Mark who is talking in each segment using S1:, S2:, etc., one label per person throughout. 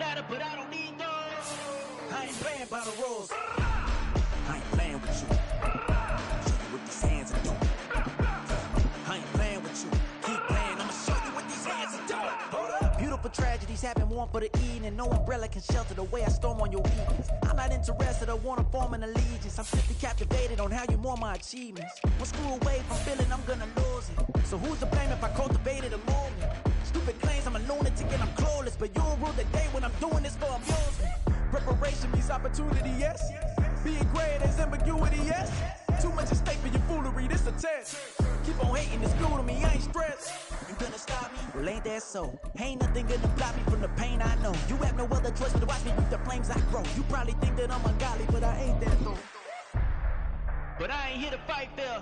S1: matter, but I don't need those. I ain't playing by the rules. I ain't playing with you. Show you what these hands are doing. I ain't playing with you. Keep playing, I'ma show you what these hands are doing. Hold up. Beautiful tragedies happen one for the evening. No umbrella can shelter the way I storm on your evenings. I'm not interested or wanna form an allegiance. I'm simply captivated on how you more my achievements. One screw away from feeling I'm gonna lose it. So who's to blame if I cultivated a movement? Stupid claims I'm a lunatic and I'm clueless, but you'll rule the day when I'm doing this for amusement. Preparation means opportunity, yes. Being great is ambiguity, yes. Too much at stake for your foolery, this a test. Keep on hating, it's glue to me, I ain't stressed. You gonna stop me? Well, ain't that so? Ain't nothing gonna block me from the pain I know. You have no other choice but to watch me with the flames I grow. You probably think that I'm ungodly, but I ain't that though. But I ain't here to fight fair.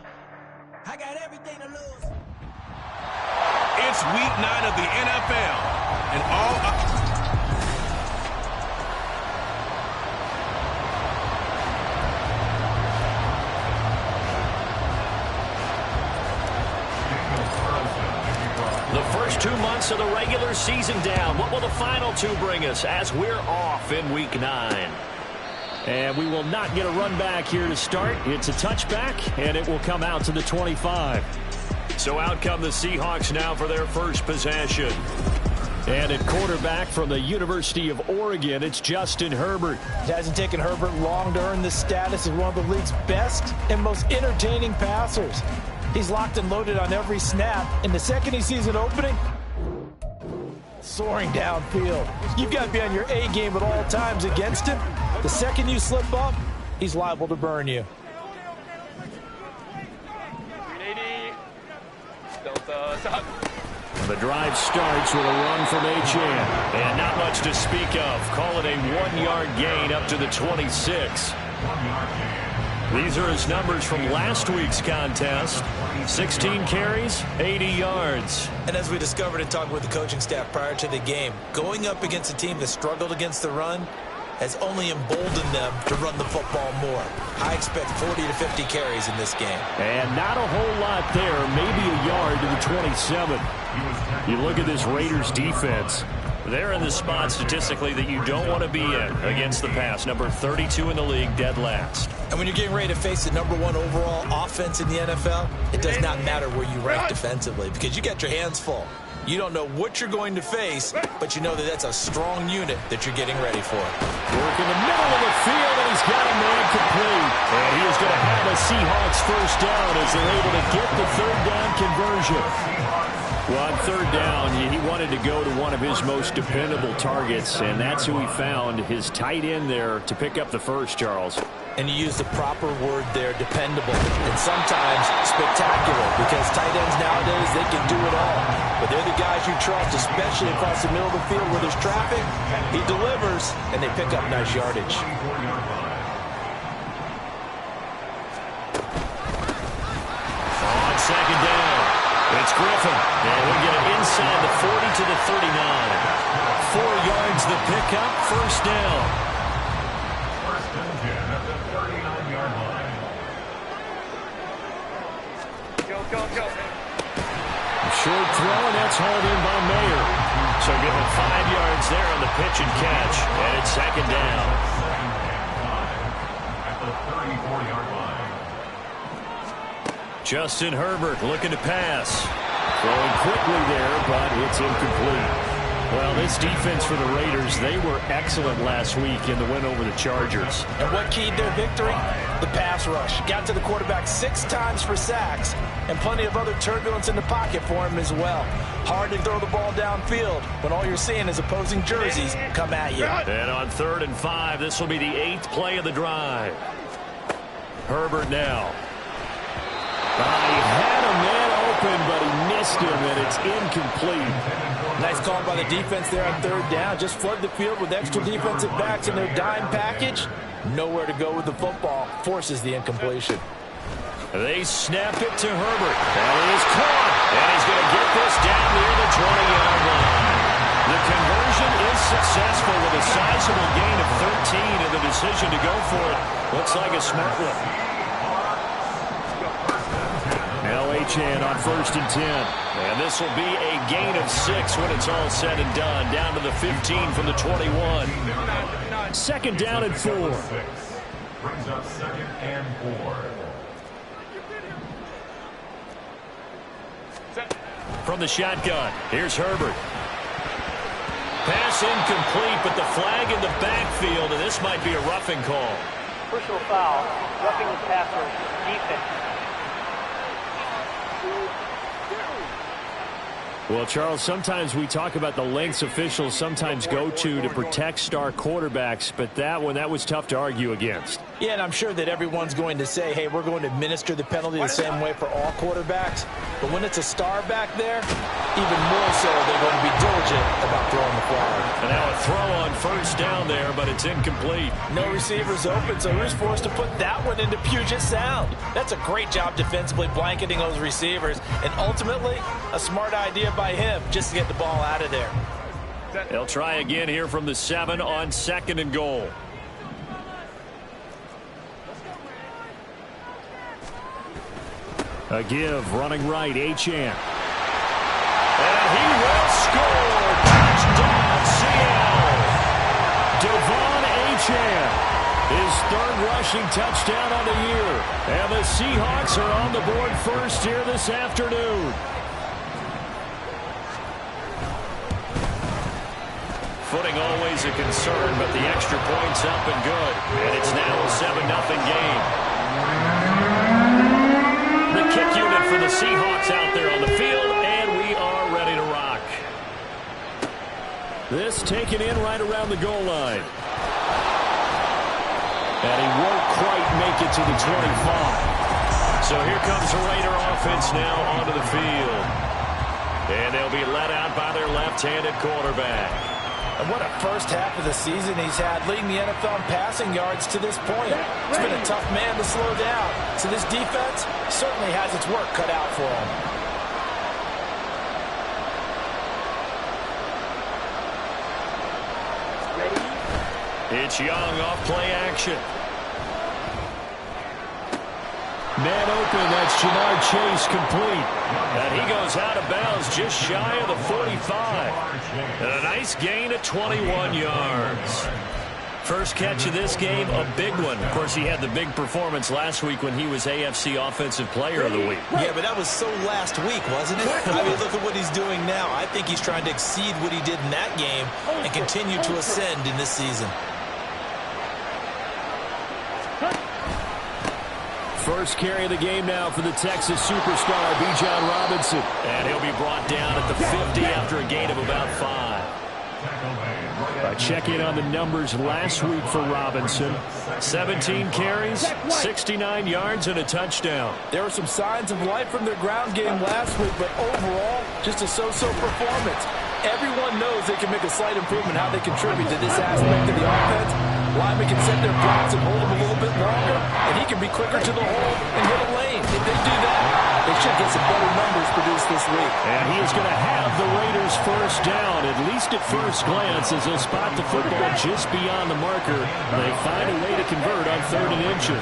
S1: I got everything to lose.
S2: It's week 9 of the NFL, and
S3: the first 2 months of the regular season down. What will the final 2 bring us as we're off in week 9? And we will not get a run back here to start. It's a touchback, and it will come out to the 25. So out come the Seahawks now for their first possession. And at quarterback from the University of Oregon, it's Justin Herbert.
S4: It hasn't taken Herbert long to earn the status of one of the league's best and most entertaining passers. He's locked and loaded on every snap, and the second he sees an opening, soaring downfield. You've got to be on your A game at all times against him. The second you slip up, he's liable to burn you.
S3: The drive starts with a run from Achane. And not much to speak of. Call it a 1-yard gain up to the 26. These are his numbers from last week's contest. 16 carries, 80 yards.
S4: And as we discovered in talking with the coaching staff prior to the game, going up against a team that struggled against the run has only emboldened them to run the football more. I expect 40 to 50 carries in this game.
S3: And not a whole lot there, maybe a yard to the 27. You look at this Raiders defense. They're in the spot statistically that you don't want to be in against the pass. Number 32 in the league, dead last.
S4: And when you're getting ready to face the #1 overall offense in the NFL, it does not matter where you rank defensively because you got your hands full. You don't know what you're going to face, but you know that that's a strong unit that you're getting ready for.
S3: Work in the middle of the field, and he's got a man complete. And he is going to have a Seahawks first down as they're able to get the third down conversion. Well, on third down, he wanted to go to one of his most dependable targets, and that's who he found, his tight end there, to pick up the first, Charles.
S4: And you use the proper word there, dependable, and sometimes spectacular, because tight ends nowadays, they can do it all. But they're the guys you trust, especially across the middle of the field where there's traffic. He delivers, and they pick up nice yardage.
S3: On second down, it's Griffin. And we get it inside the 40 to the 39. 4 yards the pickup, first down. Short throw, and that's hauled in by Mayer. So give him 5 yards there on the pitch and catch. And it's second down. Justin Herbert looking to pass. Throwing quickly there, but it's incomplete. Well, this defense for the Raiders, they were excellent last week in the win over the Chargers.
S4: And what keyed their victory? The pass rush. Got to the quarterback 6 times for sacks, and plenty of other turbulence in the pocket for him as well. Hard to throw the ball downfield when all you're seeing is opposing jerseys come at you.
S3: And on 3rd and 5, this will be the 8th play of the drive. Herbert now. He had a man open, but he missed him, and it's incomplete.
S4: Nice call by the defense there on 3rd down. Just flood the field with extra defensive backs in their dime package. Nowhere to go with the football. Forces the incompletion.
S3: They snap it to Herbert. And it is caught. And he's going to get this down near the 20-yard line. The conversion is successful with a sizable gain of 13, and the decision to go for it looks like a smart one. Now a Achane on 1st and 10. And this will be a gain of 6 when it's all said and done. Down to the 15 from the 21. 2nd down and 4.
S5: Brings up 2nd and 4.
S3: From the shotgun, here's Herbert. Pass incomplete, but the flag in the backfield, and this might be a roughing call.
S6: Personal foul, roughing the passer, defense.
S3: Well, Charles, sometimes we talk about the lengths officials sometimes go to protect star quarterbacks, but that was tough to argue against.
S4: Yeah, and I'm sure that everyone's going to say, hey, we're going to administer the penalty the same way for all quarterbacks. But when it's a star back there, even more so, they're going to be diligent about throwing the flag.
S3: And now a throw on 1st down there, but it's incomplete.
S4: No receivers open, so who's forced to put that one into Puget Sound? That's a great job defensively blanketing those receivers, and ultimately, a smart idea by him just to get the ball out of there.
S3: They'll try again here from the 7 on 2nd and goal. A give, running right, Achane. And he will score! Touchdown, Seattle! Devon Achane, his 3rd rushing touchdown on the year. And the Seahawks are on the board first here this afternoon. Footing always a concern, but the extra point's up and good. And it's now a 7-0 game. The kick unit for the Seahawks out there on the field, and we are ready to rock. This taken in right around the goal line. And he won't quite make it to the 25. So here comes the Raider offense now onto the field. And they'll be let out by their left-handed quarterback.
S4: And what a first half of the season he's had, leading the NFL in passing yards to this point. It's been a tough man to slow down. So this defense certainly has its work cut out for him.
S3: It's Young off play action. Man open, that's Jamar Chase complete. And he goes out of bounds just shy of the 45. And a nice gain of 21 yards. First catch of this game, a big one. Of course, he had the big performance last week when he was AFC Offensive Player of the Week.
S4: Yeah, but that was so last week, wasn't it? I mean, look at what he's doing now. I think he's trying to exceed what he did in that game and continue to ascend in this season.
S3: First carry of the game now for the Texas superstar, Bijan Robinson. And he'll be brought down at the 50 after a gain of about 5. Check in on the numbers last week for Robinson. 17 carries, 69 yards, and a touchdown.
S4: There were some signs of life from their ground game last week, but overall, just a so-so performance. Everyone knows they can make a slight improvement how they contribute to this aspect of the offense. Linemen can set their blocks and hold them a little bit longer, and he can be quicker to the hole and hit a lane. If they do that, they should get some better numbers produced this week.
S3: And he is going to have the Raiders first down, at least at first glance, as they'll spot the football just beyond the marker. They find a way to convert on 3rd and inches.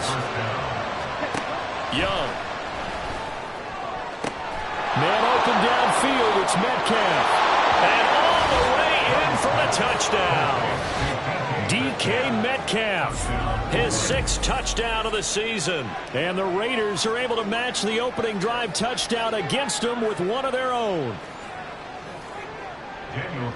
S3: Young. Man open downfield, it's Metcalf. And all the way in for the touchdown. DK Metcalf, his 6th touchdown of the season. And the Raiders are able to match the opening drive touchdown against them with one of their own.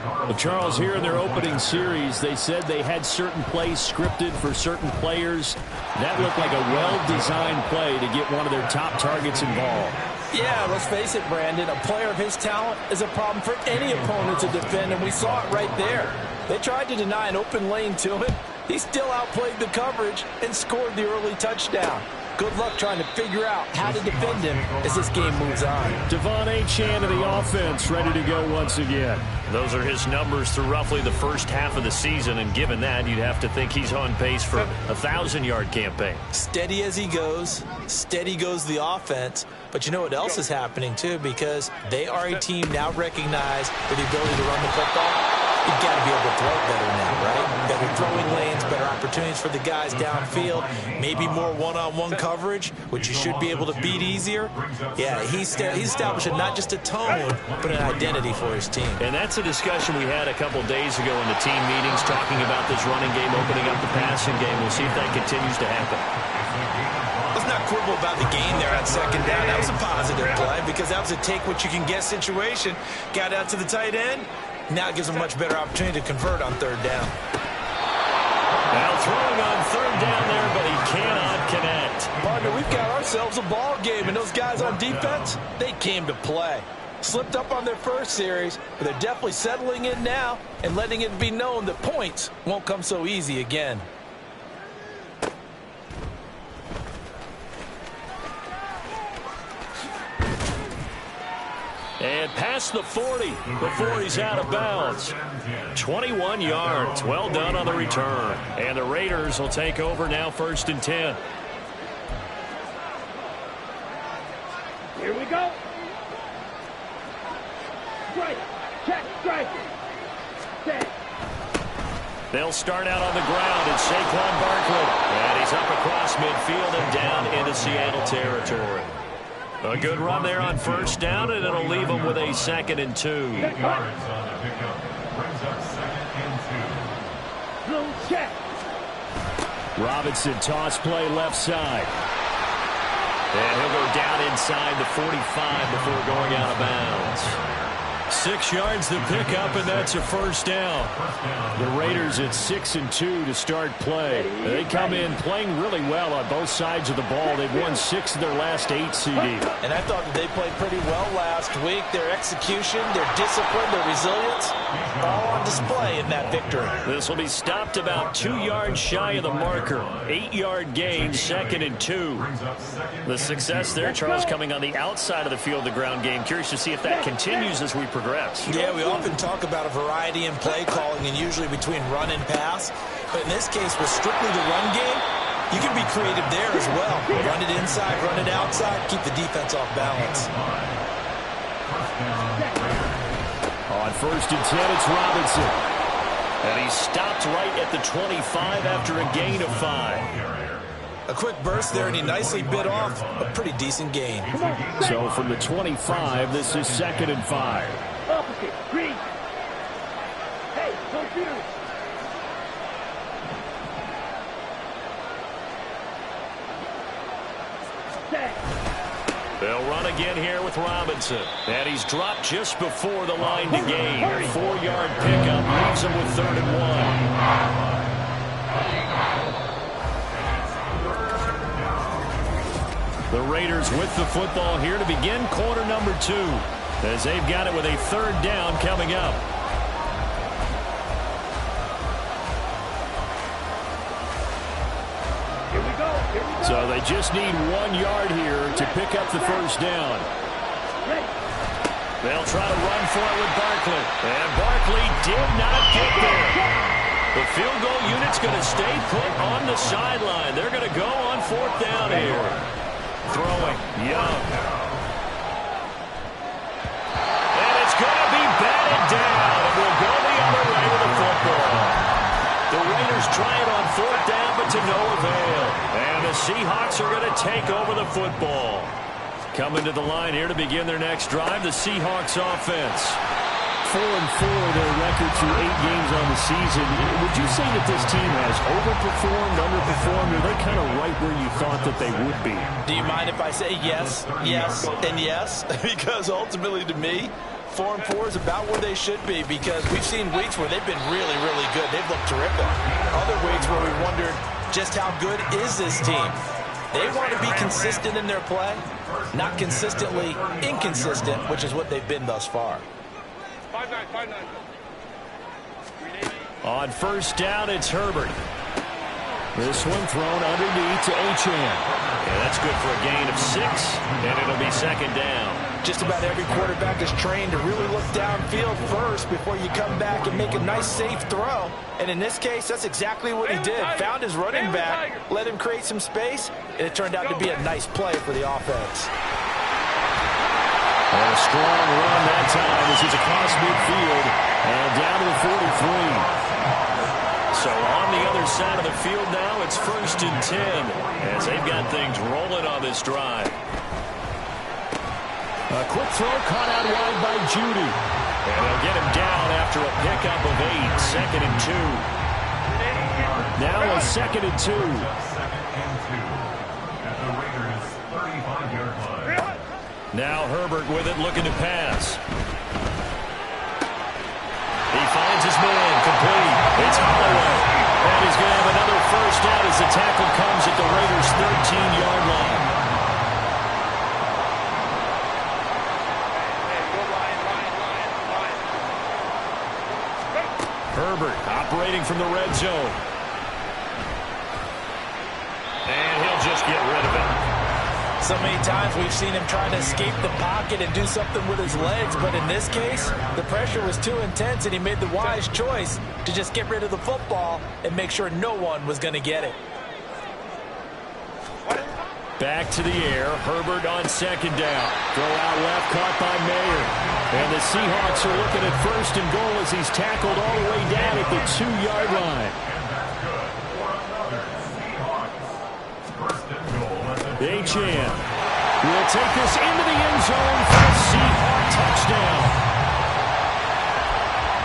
S3: Well, Charles, here in their opening series, they said they had certain plays scripted for certain players. That looked like a well-designed play to get one of their top targets involved.
S4: Yeah, let's face it, Brandon. A player of his talent is a problem for any opponent to defend, and we saw it right there. They tried to deny an open lane to him. He still outplayed the coverage and scored the early touchdown. Good luck trying to figure out how to defend him as this game moves on.
S3: Devon Achane of the offense ready to go once again. Those are his numbers through roughly the first half of the season, and given that, you'd have to think he's on pace for a 1,000-yard campaign.
S4: Steady as he goes, steady goes the offense. But you know what else is happening, too, because they are a team now recognized for the ability to run the football. You've got to be able to throw it better now, right? Better throwing lanes, better opportunities for the guys downfield, maybe more one-on-one coverage, which you should be able to beat easier. Yeah, he's establishing not just a tone, but an identity for his team.
S3: And that's a discussion we had a couple days ago in the team meetings, talking about this running game, opening up the passing game. We'll see if that continues to happen.
S4: Let's not quibble about the gain there on second down. That was a positive play because that was a take-what-you-can-get situation. Got out to the tight end. Now it gives them a much better opportunity to convert on third down.
S3: Now throwing on third down there, but he cannot connect.
S4: Partner, we've got ourselves a ball game, and those guys on defense, they came to play. Slipped up on their first series, but they're definitely settling in now and letting it be known that points won't come so easy again.
S3: And past the 40 before he's out of bounds. 21 yards. Well done on the return. And the Raiders will take over now, 1st and 10.
S6: Here we go. Strike. Check. Strike. Set.
S3: They'll start out on the ground. It's Saquon Barkley. And he's up across midfield and down into Seattle territory. A good run there on 1st down, and it'll leave them with a 2nd and 2.
S5: Yards on the pickup. Brings up 2nd and 2.
S6: Blue check.
S3: Robinson toss play left side. And he'll go down inside the 45 before going out of bounds. 6 yards the pickup, and that's a 1st down. The Raiders at 6 and 2 to start play. They come in playing really well on both sides of the ball. They've won 6 of their last 8, CD.
S4: And I thought that they played pretty well last week. Their execution, their discipline, their resilience, all on display in that victory.
S3: This will be stopped about 2 yards shy of the marker. 8-yard gain, 2nd and 2. The success there, Charles, coming on the outside of the field, the ground game. Curious to see if that continues as we progress.
S4: Yeah, we often talk about a variety in play calling and usually between run and pass. But in this case, with strictly the run game, you can be creative there as well. Run it inside, run it outside, keep the defense off balance.
S3: On 1st and 10, it's Robinson. And he stopped right at the 25 after a gain of 5.
S4: A quick burst there, and he nicely bit off a pretty decent gain.
S3: So from the 25, this is 2nd and 5.
S6: Opposite. Green. Hey, don't shoot. Set.
S3: They'll run again here with Robinson. And he's dropped just before the line to gain. 4-yard pickup leaves him with 3rd and 1. The Raiders with the football here to begin quarter number 2, as they've got it with a 3rd down coming up.
S6: Here we go. Here we go.
S3: So they just need 1 yard here to pick up the 1st down. They'll try to run for it with Barkley. And Barkley did not get there. The field goal unit's going to stay put on the sideline. They're going to go on 4th down here. Throwing, Young. And it's going to be batted down. And we'll go the other way with the football. The Raiders try it on 4th down, but to no avail. And the Seahawks are going to take over the football. Coming to the line here to begin their next drive, the Seahawks offense. 4-4 their record through 8 games on the season. Would you say that this team has overperformed, underperformed, or are they kind of right where you thought that they would be?
S4: Do you mind if I say yes, yes, and yes? Because ultimately to me, 4-4 is about where they should be, because we've seen weeks where they've been really, really good. They've looked terrific. Other weeks where we wondered just how good is this team. They want to be consistent in their play, not consistently inconsistent, which is what they've been thus far.
S6: 5-9.
S3: On 1st down, it's Herbert. This one thrown underneath to Achane. Yeah, that's good for a gain of 6, and it'll be 2nd down.
S4: Just about every quarterback is trained to really look downfield first before you come back and make a nice, safe throw. And in this case, that's exactly what he did. Found his running back, let him create some space, and it turned out to be a nice play for the offense.
S3: And a strong run that time as he's across midfield and down to the 43. So on the other side of the field now, it's 1st and 10 as they've got things rolling on this drive.
S7: A quick throw caught out wide by Judy.
S3: And they'll get him down after a pickup of 8, 2nd and 2.
S7: Now a 2nd and 2.
S5: Second and 2 at the Raiders' 35-yard line.
S3: Now Herbert with it, looking to pass. He finds his man, complete. It's Holloway. And he's going to have another first down as the tackle comes at the Raiders' 13-yard line. Herbert operating from the red zone. And he'll just get rid of it.
S4: So many times we've seen him try to escape the pocket and do something with his legs, but in this case, the pressure was too intense and he made the wise choice to just get rid of the football and make sure no one was going to get it.
S3: Back to the air. Herbert on 2nd down. Throw out left, caught by Mayer. And the Seahawks are looking at 1st and goal as he's tackled all the way down at the 2-yard line. Achane will take this into the end zone for a Seahawk touchdown.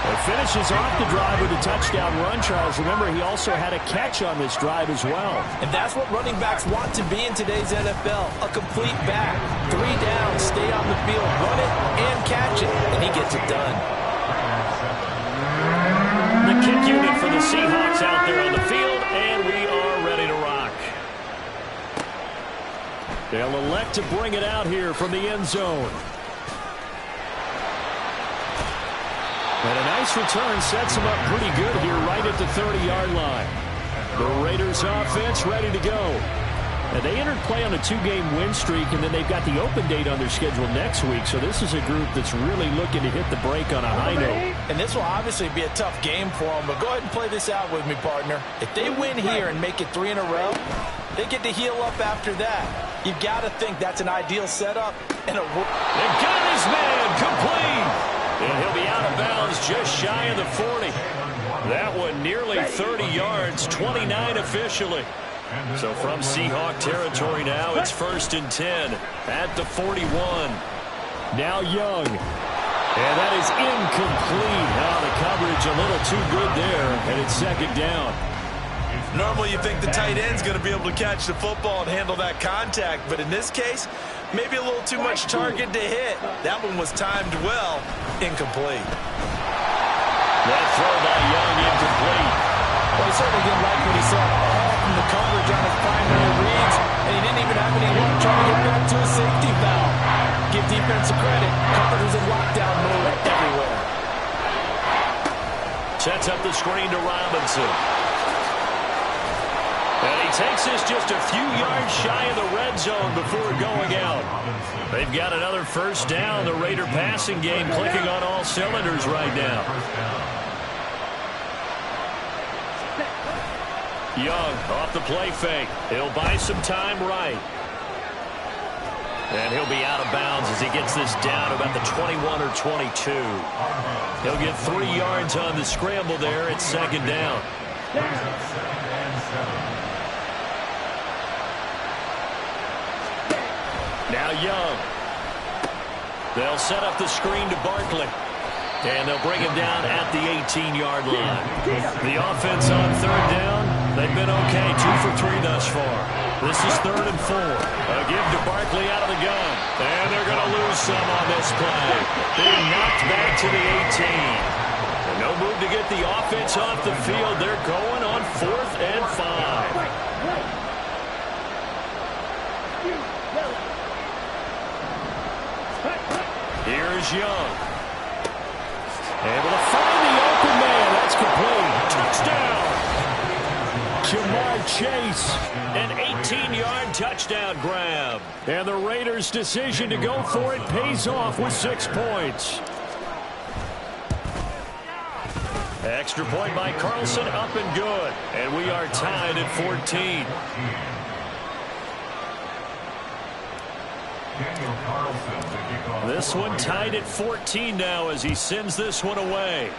S3: It finishes off the drive with a touchdown run, Charles. Remember, he also had a catch on this drive as well.
S4: And that's what running backs want to be in today's NFL, a complete back. 3 down, stay on the field, run it and catch it, and he gets it done.
S3: The kick unit for the Seahawks out there on the field, and we are ready to rock. They'll elect to bring it out here from the end zone. And a nice return sets him up pretty good here right at the 30-yard line. The Raiders offense ready to go. And they entered play on a 2-game win streak, and then they've got the open date on their schedule next week. So this is a group that's really looking to hit the break on a high note.
S4: And this will obviously be a tough game for them, but go ahead and play this out with me, partner. If they win here and make it 3 in a row, they get to heal up after that. You've got to think that's an ideal setup. And
S3: they've got his man complete. And he'll be out of bounds just shy of the 40. That one nearly 30 yards, 29 officially. So from Seahawk territory now, it's 1st and 10 at the 41.
S7: Now Young.
S3: And that is incomplete. The coverage a little too good there, and it's 2nd down.
S4: Normally you think the tight end's going to be able to catch the football and handle that contact, but in this case, maybe a little too much target to hit. That one was timed well. Incomplete.
S3: That throw by Young incomplete.
S4: Well, he certainly didn't like what he saw all from the coverage on his primary reads, and he didn't even have any luck trying to get back to a safety valve. Give defensive credit. Coverage was in lockdown mode everywhere.
S3: Sets up the screen to Robinson. And he takes this just a few yards shy of the red zone before going out. They've got another first down. The Raider passing game clicking on all cylinders right now. Young off the play fake. He'll buy some time right. And he'll be out of bounds as he gets this down about the 21 or 22. He'll get 3 yards on the scramble there. It's 2nd down. Now Young. They'll set up the screen to Barkley. And they'll bring him down at the 18-yard line. The offense on 3rd down, they've been okay. 2 for 3 thus far. This is 3rd and 4. A give to Barkley out of the gun. And they're going to lose some on this play. Being knocked back to the 18. And no move to get the offense off the field. They're going on 4th and 5. Here's Young. Able to find the open man. That's complete. Touchdown.
S7: Jamar Chase.
S3: An 18-yard touchdown grab.
S7: And the Raiders' decision to go for it pays off with 6 points.
S3: Extra point by Carlson, up and good. And we are tied at 14. This one tied at 14 now as he sends this one away.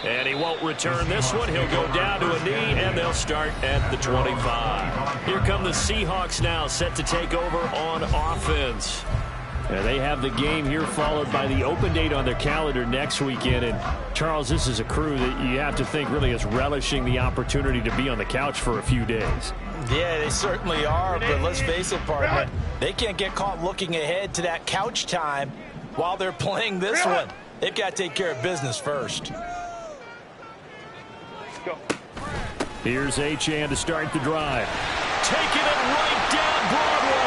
S3: And he won't return this one. He'll go down to a knee, and they'll start at the 25. Here come the Seahawks now, set to take over on offense. And they have the game here followed by the open date on their calendar next weekend. And, Charles, this is a crew that you have to think really is relishing the opportunity to be on the couch for a few days.
S4: Yeah, they certainly are, but let's face it, partner, they can't get caught looking ahead to that couch time while they're playing this one. They've got to take care of business first.
S3: Here's Achane to start the drive. Taking it right down Broadway.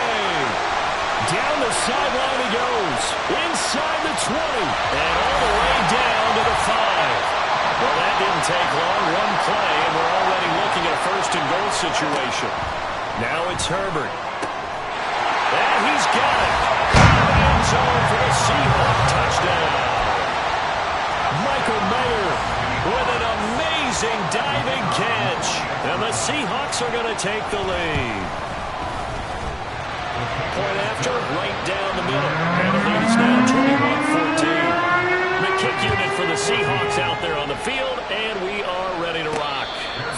S3: Down the sideline he goes. Inside the 20. And all the way down to the 5. Well, that didn't take long. One play, and we're already looking at a first-and-goal situation. Now it's Herbert. And he's got it. End zone for the Seahawk touchdown. Michael Mayer with an amazing diving catch. And the Seahawks are going to take the lead. Point after, right down the middle. And the lead is now 21-14. McKick unit for the Seahawks out there on the field, and we are ready to rock.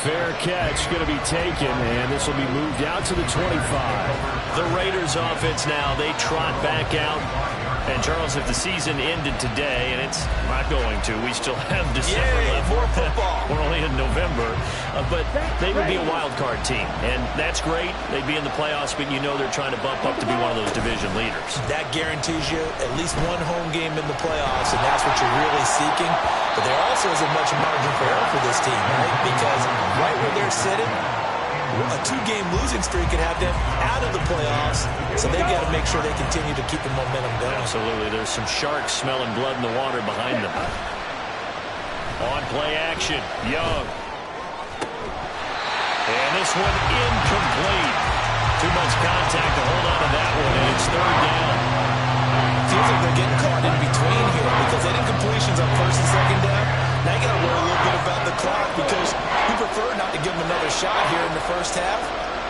S3: Fair catch going to be taken, and this will be moved out to the 25. The Raiders offense now, they trot back out. And, Charles, if the season ended today, and it's not going to, we still have December left.
S4: More football.
S3: We're only in November. But they would be a wild card team, and that's great. They'd be in the playoffs, but you know they're trying to bump up to be one of those division leaders.
S4: That guarantees you at least one home game in the playoffs, and that's what you're really seeking. But there also isn't much margin for error for this team, right? Because right where they're sitting, a 2-game losing streak could have them out of the playoffs, so they've got to make sure they continue to keep the momentum going.
S3: Absolutely. There's some sharks smelling blood in the water behind them. On play action, Young. And this one incomplete. Too much contact to hold on to that one, and it's third down.
S4: Seems like they're getting caught in between here because they did incompletions on first and second down. Now you got to worry a little bit about the clock because you prefer not to give them another shot here in the first half.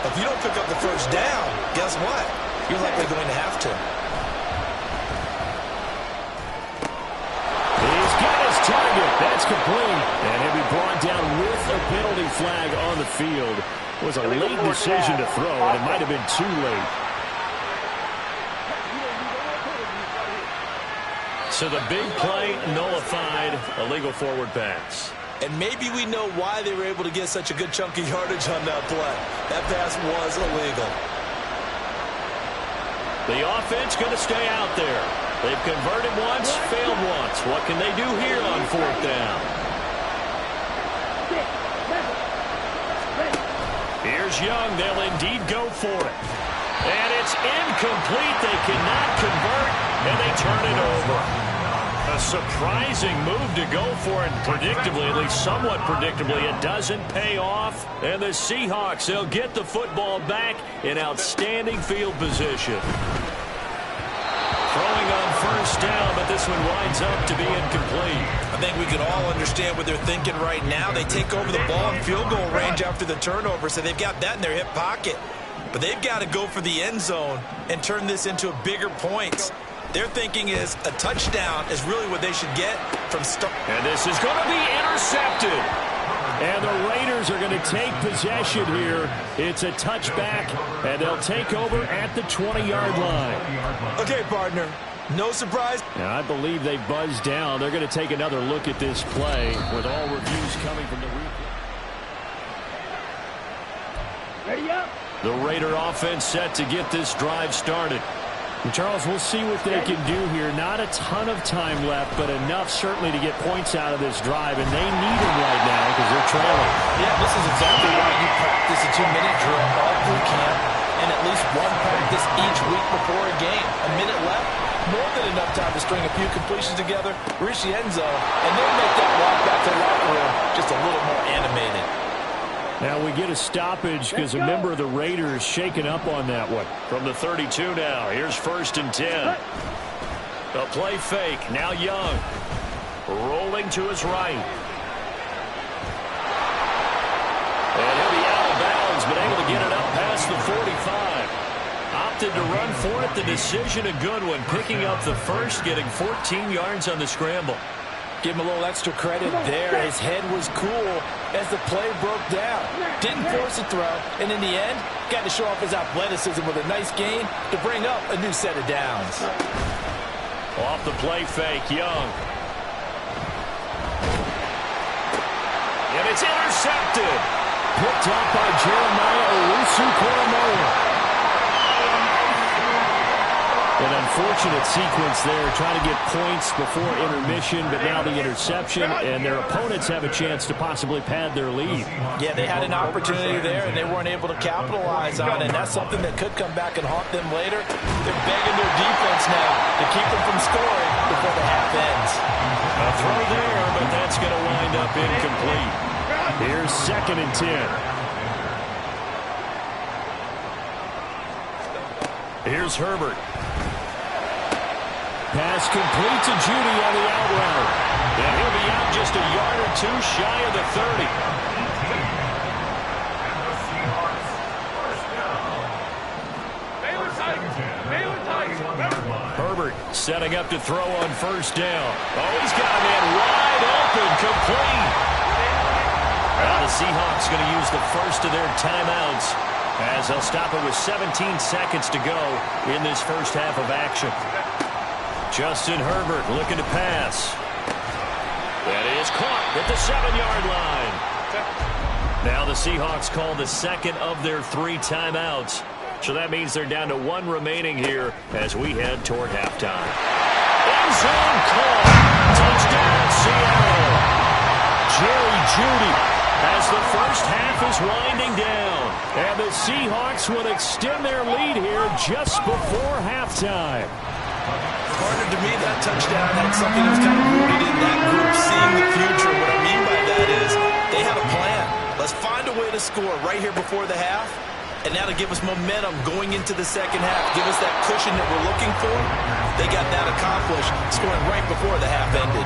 S4: If you don't pick up the first down, guess what? You're likely going to have to.
S3: He's got his target. That's complete. And he'll be brought down with a penalty flag on the field. It was a late decision to throw, and it might have been too late. So the big play nullified, a legal forward pass.
S4: And maybe we know why they were able to get such a good chunk of yardage on that play. That pass was illegal.
S3: The offense going to stay out there. They've converted once, failed once. What can they do here on fourth down? Here's Young. They'll indeed go for it. And it's incomplete. They cannot convert, and they turn it over. A surprising move to go for it, predictably, at least somewhat predictably. It doesn't pay off, and the Seahawks, they'll get the football back in outstanding field position. Throwing on first down, but this one winds up to be incomplete.
S4: I think we can all understand what they're thinking right now. They take over the ball in field goal range after the turnover, so they've got that in their hip pocket. But they've got to go for the end zone and turn this into bigger points. Their thinking is a touchdown is really what they should get from start.
S3: And this is going to be intercepted. And the Raiders are going to take possession here. It's a touchback, and they'll take over at the 20-yard line.
S4: Okay, partner. No surprise.
S3: Now, I believe they buzzed down. They're going to take another look at this play with all reviews coming from the replay.
S6: Ready up.
S3: The Raider offense set to get this drive started. And Charles, we'll see what they can do here. Not a ton of time left, but enough certainly to get points out of this drive, and they need them right now because they're trailing.
S4: Yeah, this is exactly why you practice a 2-minute drill all through camp and at least one practice each week before a game. A minute left, more than enough time to string a few completions together, reach the end zone, and then make that walk back to the locker room just a little more animated.
S3: Now we get a stoppage because a member of the Raiders shaken up on that one. From the 32 now, here's 1st and 10. A play fake, now Young. Rolling to his right. And he'll be out of bounds, but able to get it up past the 45. Opted to run for it. The decision a good one. Picking up the first, getting 14 yards on the scramble.
S4: Give him a little extra credit there. His head was cool as the play broke down. Didn't force a throw, and in the end, got to show off his athleticism with a nice gain to bring up a new set of downs.
S3: Off the play fake, Young. And it's intercepted.
S7: Picked up by Jeremiah Owusu-Koramoah. An unfortunate sequence there, trying to get points before intermission, but now the interception, and their opponents have a chance to possibly pad their lead.
S4: Yeah, they had an opportunity there, and they weren't able to capitalize on it, and that's something that could come back and haunt them later. They're begging their defense now to keep them from scoring before the half ends.
S3: A throw there, but that's going to wind up incomplete.
S7: Here's 2nd and 10. Here's Herbert. Pass complete to Judy on the out route.
S3: And he'll be out just a yard or two shy of the 30. Herbert setting up to throw on 1st down. Oh, he's got a man wide open, complete. Now the Seahawks going to use the first of their timeouts as they'll stop it with 17 seconds to go in this first half of action. Justin Herbert looking to pass. That is caught at the 7-yard line. Now the Seahawks call the second of their 3 timeouts. So that means they're down to 1 remaining here as we head toward halftime. End zone call. Touchdown, Seattle.
S7: Jerry Jeudy as the first half is winding down. And the Seahawks will extend their lead here just before halftime.
S4: Partner, to me, that touchdown had something that was kind of rooted in that group, seeing the future. What I mean by that is they had a plan. Let's find a way to score right here before the half, and that'll give us momentum going into the second half, give us that cushion that we're looking for. They got that accomplished, scoring right before the half ended.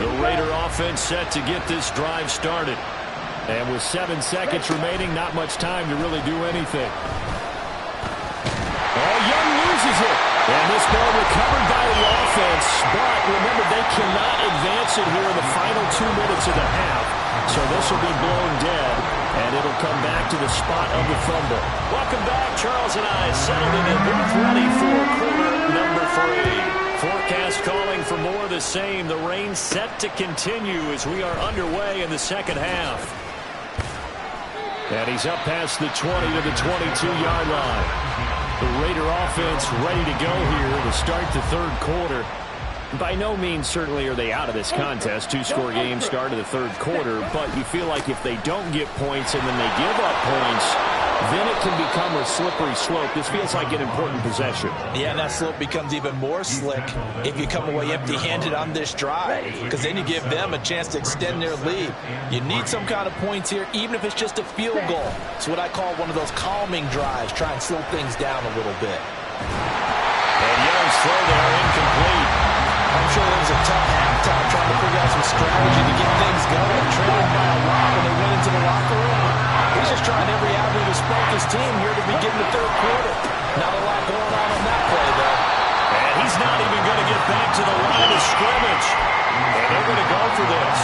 S3: The Raider offense set to get this drive started.
S7: And with 7 seconds remaining, not much time to really do anything. Oh, Young loses it. And this ball recovered by the offense. But remember, they cannot advance it here in the final 2 minutes of the half. So this will be blown dead, and it'll come back to the spot of the fumble.
S3: Welcome back. Charles and I settled in the booth ready for quarter number 3. Forecast calling for more of the same. The rain set to continue as we are underway in the second half.
S7: And he's up past the 20 to the 22-yard line. The Raider offense ready to go here to start the 3rd quarter. By no means certainly are they out of this contest. 2-score game start of the 3rd quarter, but you feel like if they don't get points and then they give up points, then it can become a slippery slope. This feels like an important possession.
S4: Yeah, and that slope becomes even more slick if you come away empty-handed on this drive, because then you give them a chance to extend their lead. You need some kind of points here, even if it's just a field goal. It's what I call one of those calming drives, try and slow things down a little bit.
S3: And Young's throw there incomplete.
S4: I'm sure it was a tough halftime trying to figure out some strategy to get things going. Trailing by a lot when they went into the locker room. He's just trying every avenue to spark his team here to begin the 3rd quarter. Not a lot going on that play, though.
S3: And he's not even going to get back to the line of scrimmage. And they're going to go for this.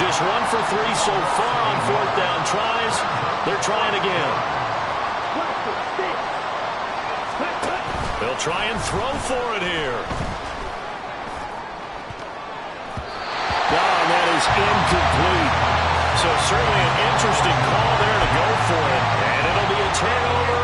S3: Just 1 for 3 so far on 4th down tries. They're trying again. They'll try and throw for it here.
S7: And that is incomplete.
S3: So certainly an interesting call there to go for it. And it'll be a turnover